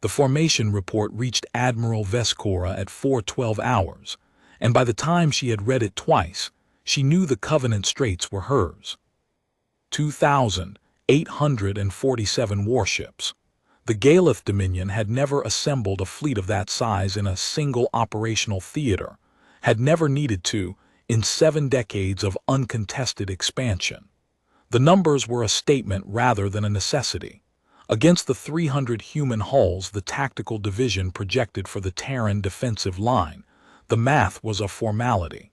The formation report reached Admiral Vesk-Orah at 4:12 hours, and by the time she had read it twice, she knew the Covenant Straits were hers. 2,847 warships. The Galeth Dominion had never assembled a fleet of that size in a single operational theater, had never needed to, in 7 decades of uncontested expansion. The numbers were a statement rather than a necessity. Against the 300 human hulls the tactical division projected for the Terran defensive line, the math was a formality.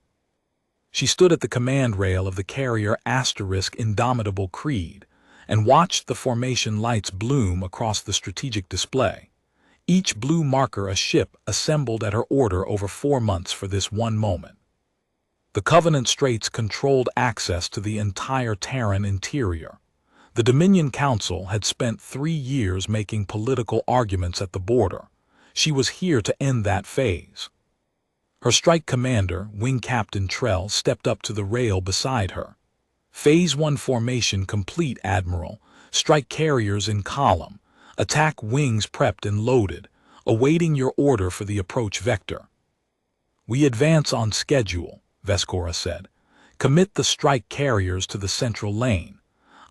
She stood at the command rail of the carrier Indomitable Creed and watched the formation lights bloom across the strategic display. Each blue marker a ship assembled at her order over 4 months for this one moment. The Covenant Straits controlled access to the entire Terran interior. The Dominion Council had spent 3 years making political arguments at the border. She was here to end that phase. Her strike commander, Wing Captain Trell, stepped up to the rail beside her. Phase 1 formation complete, Admiral. Strike carriers in column. Attack wings prepped and loaded, awaiting your order for the approach vector. We advance on schedule, Vesk-Orah said. Commit the strike carriers to the central lane.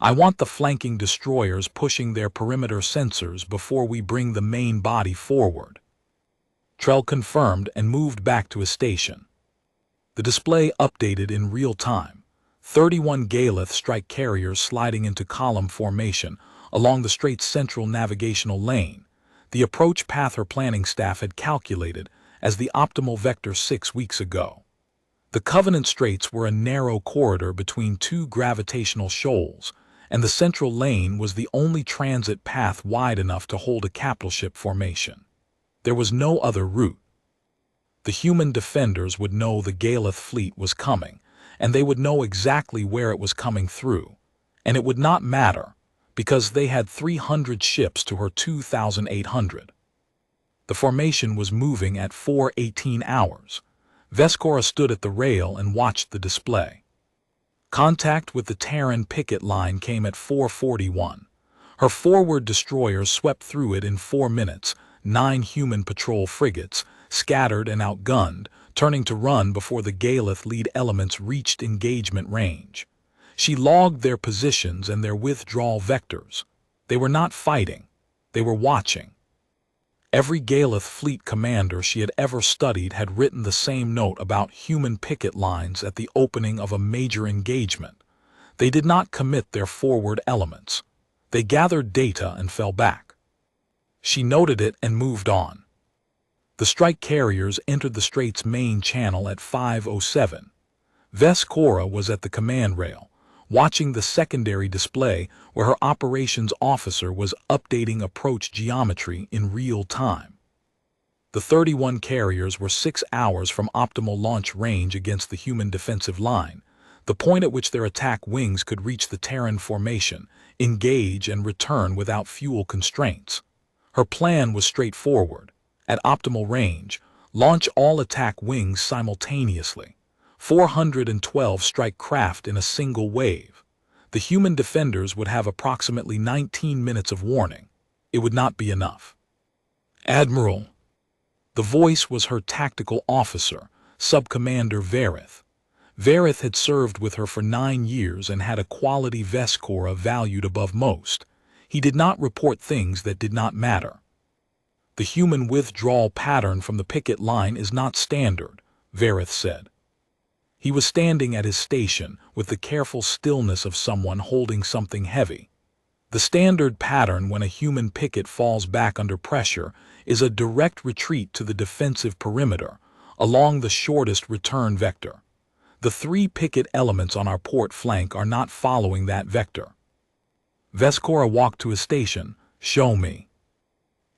I want the flanking destroyers pushing their perimeter sensors before we bring the main body forward. Trell confirmed and moved back to his station. The display updated in real time. 31 Galeth strike carriers sliding into column formation along the Strait's central navigational lane, the approach path her planning staff had calculated as the optimal vector 6 weeks ago. The Covenant Straits were a narrow corridor between 2 gravitational shoals, and the central lane was the only transit path wide enough to hold a capital ship formation. There was no other route. The human defenders would know the Galeth fleet was coming, and they would know exactly where it was coming through, and it would not matter, because they had 300 ships to her 2,800. The formation was moving at 4:18 hours. Vesk-Orah stood at the rail and watched the display. Contact with the Terran picket line came at 4:41. Her forward destroyers swept through it in 4 minutes, 9 human patrol frigates, scattered and outgunned, turning to run before the Galeth lead elements reached engagement range. She logged their positions and their withdrawal vectors. They were not fighting, they were watching. Every Galeth fleet commander she had ever studied had written the same note about human picket lines at the opening of a major engagement. They did not commit their forward elements. They gathered data and fell back. She noted it and moved on. The strike carriers entered the Strait's main channel at 5:07. Vesk-Orah was at the command rail, watching the secondary display where her operations officer was updating approach geometry in real time. The 31 carriers were 6 hours from optimal launch range against the human defensive line, the point at which their attack wings could reach the Terran formation, engage and return without fuel constraints. Her plan was straightforward. At optimal range, launch all attack wings simultaneously. 412 strike craft in a single wave. The human defenders would have approximately 19 minutes of warning. It would not be enough. Admiral. The voice was her tactical officer, Sub-Commander Verith. Verith had served with her for 9 years and had a quality Vesk-Orah valued above most. He did not report things that did not matter. The human withdrawal pattern from the picket line is not standard, Verith said. He was standing at his station with the careful stillness of someone holding something heavy. The standard pattern when a human picket falls back under pressure is a direct retreat to the defensive perimeter, along the shortest return vector. The 3 picket elements on our port flank are not following that vector. Vesk-Orah walked to his station. Show me.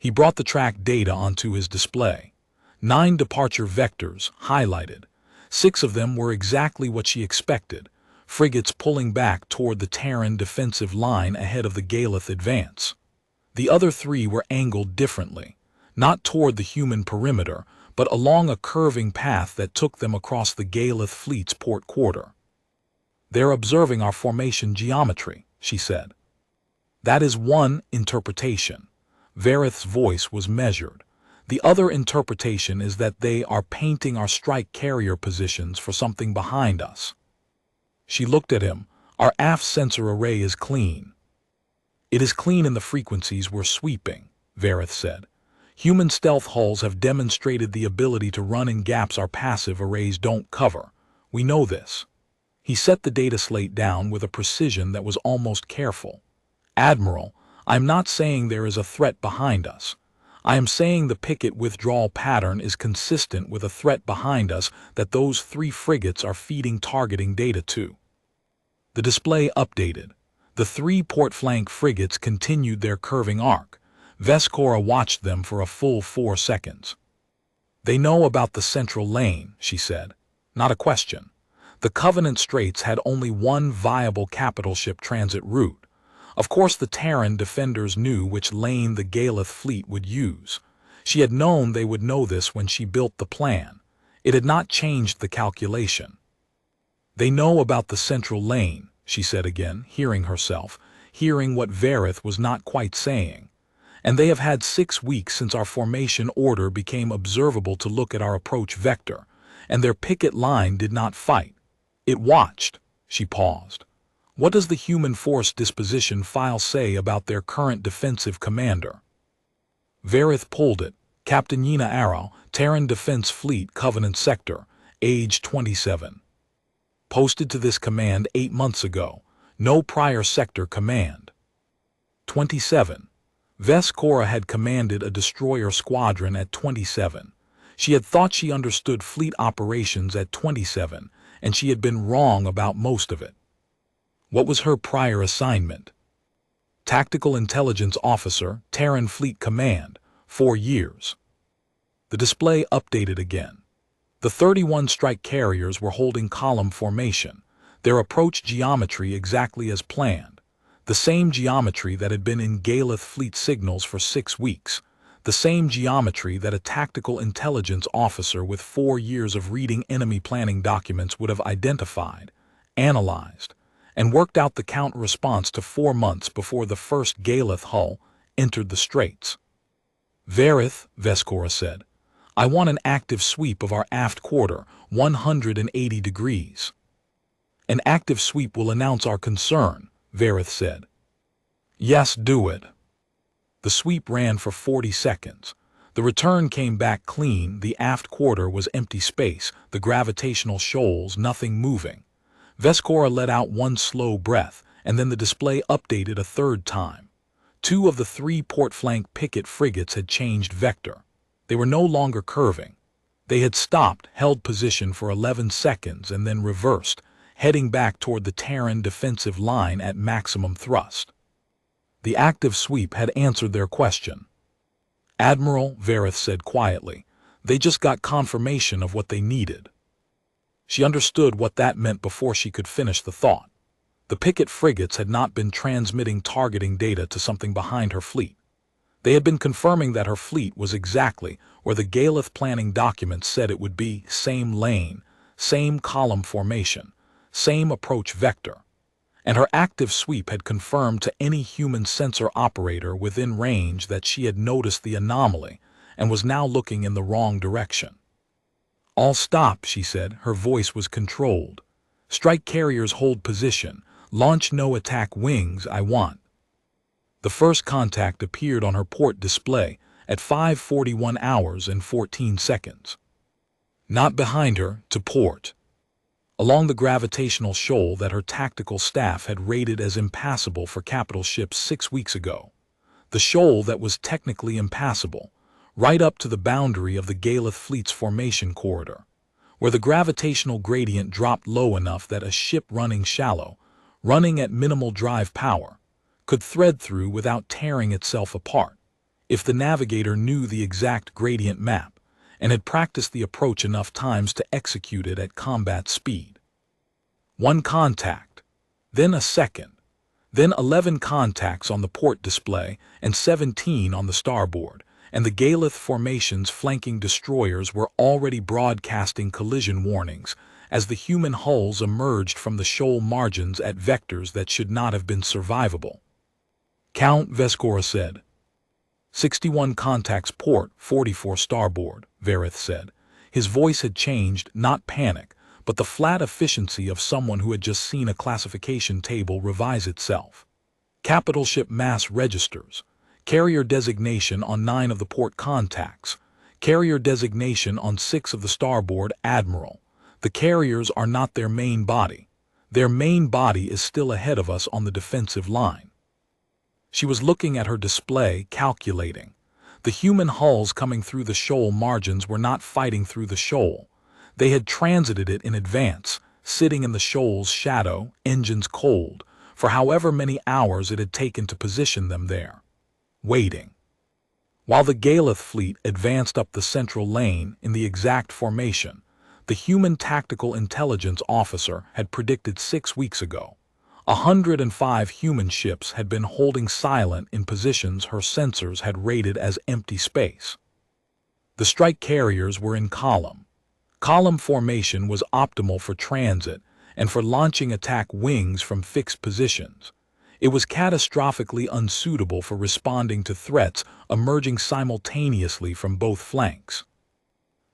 He brought the track data onto his display. 9 departure vectors, highlighted. 6 of them were exactly what she expected, frigates pulling back toward the Terran defensive line ahead of the Galeth advance. The other 3 were angled differently, not toward the human perimeter, but along a curving path that took them across the Galeth fleet's port quarter. They're observing our formation geometry, she said. That is one interpretation. Verith's voice was measured. "The other interpretation is that they are painting our strike carrier positions for something behind us." She looked at him. "Our aft sensor array is clean." "It is clean in the frequencies we're sweeping," Verith said. "Human stealth hulls have demonstrated the ability to run in gaps our passive arrays don't cover. We know this." He set the data slate down with a precision that was almost careful. "Admiral, I'm not saying there is a threat behind us. I am saying the Picket withdrawal pattern is consistent with a threat behind us that those 3 frigates are feeding targeting data to." The display updated. The 3 port flank frigates continued their curving arc. Vesk-Orah watched them for a full 4 seconds. "They know about the central lane," she said. "Not a question. The Covenant Straits had only one viable capital ship transit route. Of course the Terran defenders knew which lane the Galeth fleet would use. She had known they would know this when she built the plan. It had not changed the calculation." "They know about the central lane," she said again, hearing herself, hearing what Verith was not quite saying. "And they have had 6 weeks since our formation order became observable to look at our approach vector, and their picket line did not fight. It watched." She paused. "What does the human force disposition file say about their current defensive commander?" Verith pulled it. "Captain Yena Arao, Terran Defense Fleet, Covenant Sector, age 27. Posted to this command 8 months ago. No prior sector command." 27. Vesk-Orah had commanded a destroyer squadron at 27. She had thought she understood fleet operations at 27, and she had been wrong about most of it. What was her prior assignment? Tactical Intelligence Officer, Terran Fleet Command, 4 years. The display updated again. The 31 strike carriers were holding column formation, their approach geometry exactly as planned, the same geometry that had been in Galeth fleet signals for 6 weeks, the same geometry that a tactical intelligence officer with 4 years of reading enemy planning documents would have identified, analyzed, and worked out the counter response to 4 months before the first Galeth hull entered the Straits. "Verith," Vesk-Orah said, "I want an active sweep of our aft quarter, 180 degrees." "An active sweep will announce our concern," Verith said. "Yes, do it." The sweep ran for 40 seconds. The return came back clean. The aft quarter was empty space, the gravitational shoals, nothing moving. Vesk-Orah let out one slow breath, and then the display updated a 3rd time. 2 of the 3 port flank Picket frigates had changed vector. They were no longer curving. They had stopped, held position for 11 seconds, and then reversed, heading back toward the Terran defensive line at maximum thrust. The active sweep had answered their question. "Admiral," Verith said quietly, "they just got confirmation of what they needed." She understood what that meant before she could finish the thought. The Picket frigates had not been transmitting targeting data to something behind her fleet. They had been confirming that her fleet was exactly where the Galeth planning documents said it would be, same lane, same column formation, same approach vector. And her active sweep had confirmed to any human sensor operator within range that she had noticed the anomaly and was now looking in the wrong direction. "All stop," she said. Her voice was controlled. "Strike carriers hold position. Launch no attack wings, I want." The first contact appeared on her port display at 5:41 hours and 14 seconds. Not behind her, to port. Along the gravitational shoal that her tactical staff had rated as impassable for capital ships 6 weeks ago. The shoal that was technically impassable, right up to the boundary of the Galeth fleet's formation corridor, where the gravitational gradient dropped low enough that a ship running shallow, running at minimal drive power, could thread through without tearing itself apart, if the navigator knew the exact gradient map and had practiced the approach enough times to execute it at combat speed. 1 contact, then a second, then 11 contacts on the port display and 17 on the starboard, and the Galeth formation's flanking destroyers were already broadcasting collision warnings as the human hulls emerged from the shoal margins at vectors that should not have been survivable. "Count," Vesk-Orah said. "61 contacts port 44 starboard," Verith said. His voice had changed, not panic, but the flat efficiency of someone who had just seen a classification table revise itself. "Capital ship mass registers. Carrier designation on 9 of the port contacts. Carrier designation on 6 of the starboard Admiral. The carriers are not their main body. Their main body is still ahead of us on the defensive line." She was looking at her display, calculating. The human hulls coming through the shoal margins were not fighting through the shoal. They had transited it in advance, sitting in the shoal's shadow, engines cold, for however many hours it had taken to position them there. Waiting. While the Galeth fleet advanced up the central lane in the exact formation, the human tactical intelligence officer had predicted 6 weeks ago. 105 human ships had been holding silent in positions her sensors had rated as empty space. The strike carriers were in column. Column formation was optimal for transit and for launching attack wings from fixed positions. It was catastrophically unsuitable for responding to threats emerging simultaneously from both flanks.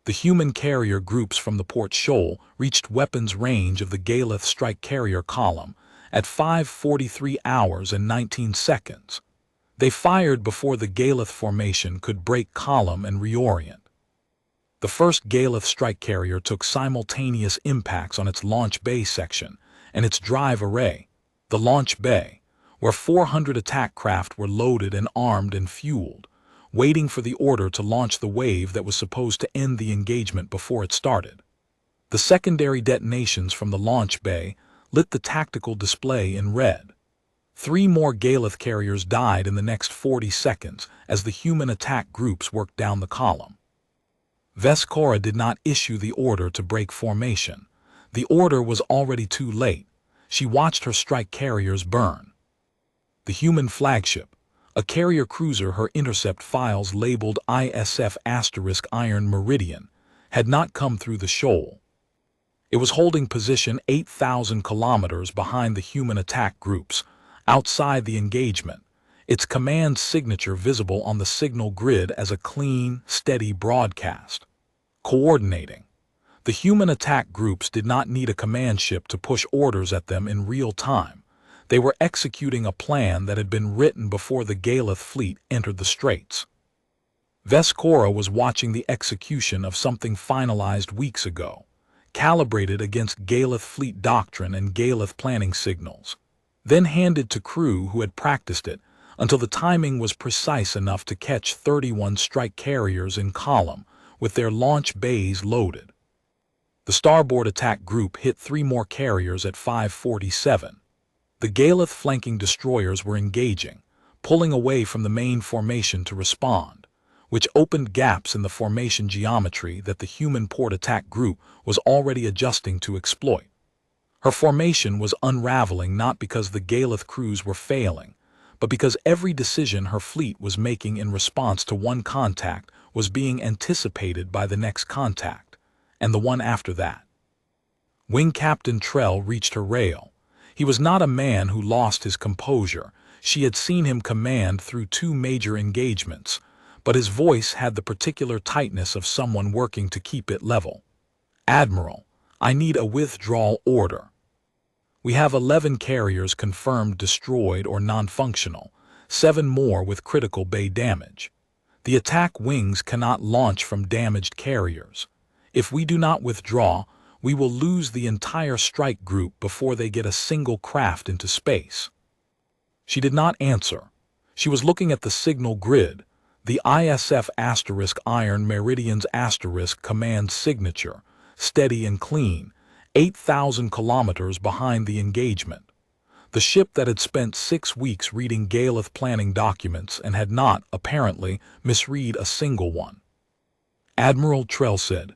The human carrier groups from the port shoal reached weapons range of the Galeth strike carrier column at 5:43 hours and 19 seconds. They fired before the Galeth formation could break column and reorient. The first Galeth strike carrier took simultaneous impacts on its launch bay section and its drive array, the launch bay, where 400 attack craft were loaded and armed and fueled, waiting for the order to launch the wave that was supposed to end the engagement before it started. The secondary detonations from the launch bay lit the tactical display in red. 3 more Galeth carriers died in the next 40 seconds as the human attack groups worked down the column. Vesk-Orah did not issue the order to break formation. The order was already too late. She watched her strike carriers burn. The human flagship, a carrier cruiser her intercept files labeled ISF** Iron Meridian, had not come through the shoal. It was holding position 8,000 kilometers behind the human attack groups, outside the engagement, its command signature visible on the signal grid as a clean, steady broadcast. Coordinating. The human attack groups did not need a command ship to push orders at them in real time. They were executing a plan that had been written before the Galeth fleet entered the Straits. Vesk-Orah was watching the execution of something finalized weeks ago, calibrated against Galeth fleet doctrine and Galeth planning signals, then handed to crew who had practiced it until the timing was precise enough to catch 31 strike carriers in column with their launch bays loaded. The starboard attack group hit 3 more carriers at 5:47. The Galeth flanking destroyers were engaging, pulling away from the main formation to respond, which opened gaps in the formation geometry that the human port attack group was already adjusting to exploit. Her formation was unraveling not because the Galeth crews were failing, but because every decision her fleet was making in response to one contact was being anticipated by the next contact, and the one after that. Wing Captain Trell reached her rail. He was not a man who lost his composure. She had seen him command through 2 major engagements, but his voice had the particular tightness of someone working to keep it level. "Admiral, I need a withdrawal order. We have 11 carriers confirmed destroyed or non-functional, 7 more with critical bay damage. The attack wings cannot launch from damaged carriers. If we do not withdraw, we will lose the entire strike group before they get a single craft into space." She did not answer. She was looking at the signal grid, the ISF** Iron Meridian's * command signature, steady and clean, 8,000 kilometers behind the engagement. The ship that had spent 6 weeks reading Galeth planning documents and had not, apparently, misread a single one. Admiral Trell said.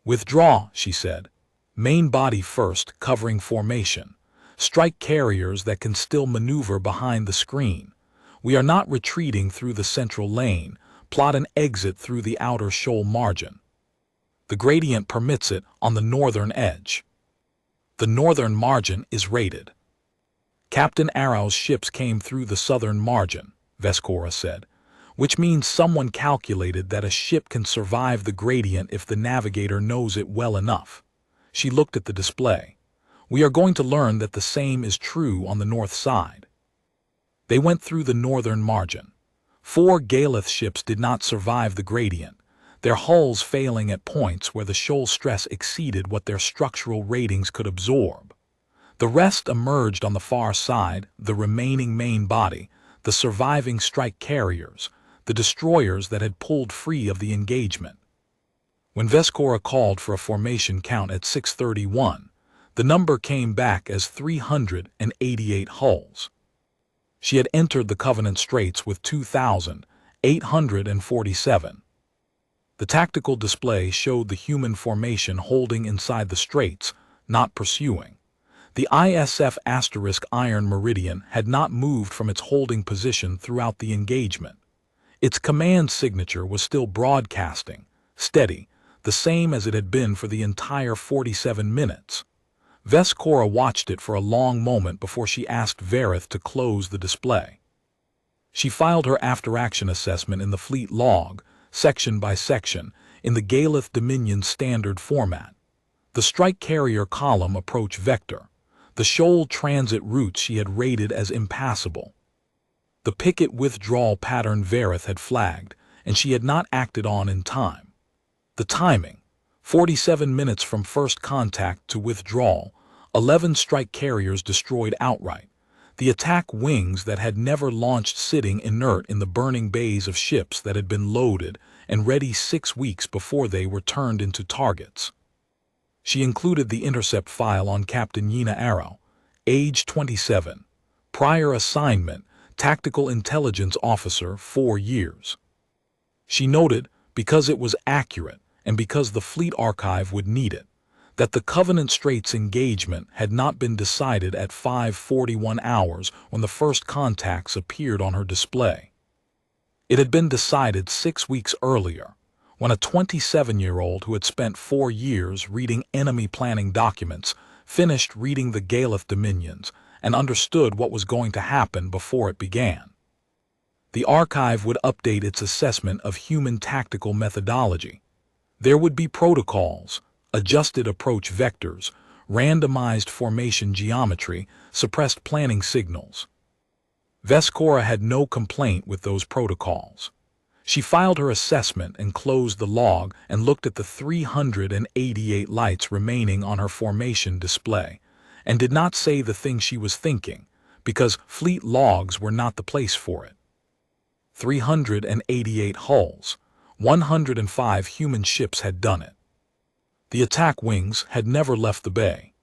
"Withdraw," she said. "Main body first, covering formation. Strike carriers that can still maneuver behind the screen. We are not retreating through the central lane. Plot an exit through the outer shoal margin. The gradient permits it on the northern edge. The northern margin is rated." Captain Arao's ships came through the southern margin, Vesk-Orah said. which means someone calculated that a ship can survive the gradient if the navigator knows it well enough. She looked at the display. We are going to learn that the same is true on the north side. They went through the northern margin. 4 Galeth ships did not survive the gradient, their hulls failing at points where the shoal stress exceeded what their structural ratings could absorb. The rest emerged on the far side, the remaining main body, the surviving strike carriers, the destroyers that had pulled free of the engagement. When Vesk-Orah called for a formation count at 6:31, the number came back as 388 hulls. She had entered the Covenant Straits with 2,847. The tactical display showed the human formation holding inside the straits, not pursuing. The ISF * Iron Meridian had not moved from its holding position throughout the engagement. Its command signature was still broadcasting, steady, the same as it had been for the entire 47 minutes. Vesk-Orah watched it for a long moment before she asked Verith to close the display. She filed her after-action assessment in the fleet log, section by section, in the Galeth Dominion standard format. The strike carrier column approach vector. The shoal transit routes she had rated as impassable. The Picket withdrawal pattern Verith had flagged, and she had not acted on in time. The timing: 47 minutes from first contact to withdrawal, 11 strike carriers destroyed outright. The attack wings that had never launched sitting inert in the burning bays of ships that had been loaded and ready 6 weeks before they were turned into targets. She included the intercept file on Captain Yena Arao, age 27, prior assignment, Tactical Intelligence Officer, 4 years. She noted, because it was accurate and because the fleet archive would need it, that the Covenant Straits engagement had not been decided at 5:41 hours when the first contacts appeared on her display. It had been decided 6 weeks earlier, when a 27-year-old who had spent 4 years reading enemy planning documents finished reading the Galeth Dominions and understood what was going to happen before it began. The archive would update its assessment of human tactical methodology. There would be protocols, adjusted approach vectors, randomized formation geometry, suppressed planning signals. Vesk-Orah had no complaint with those protocols. She filed her assessment and closed the log and looked at the 388 lights remaining on her formation display, and did not say the thing she was thinking, because fleet logs were not the place for it. 388 hulls, 105 human ships had done it. The attack wings had never left the bay.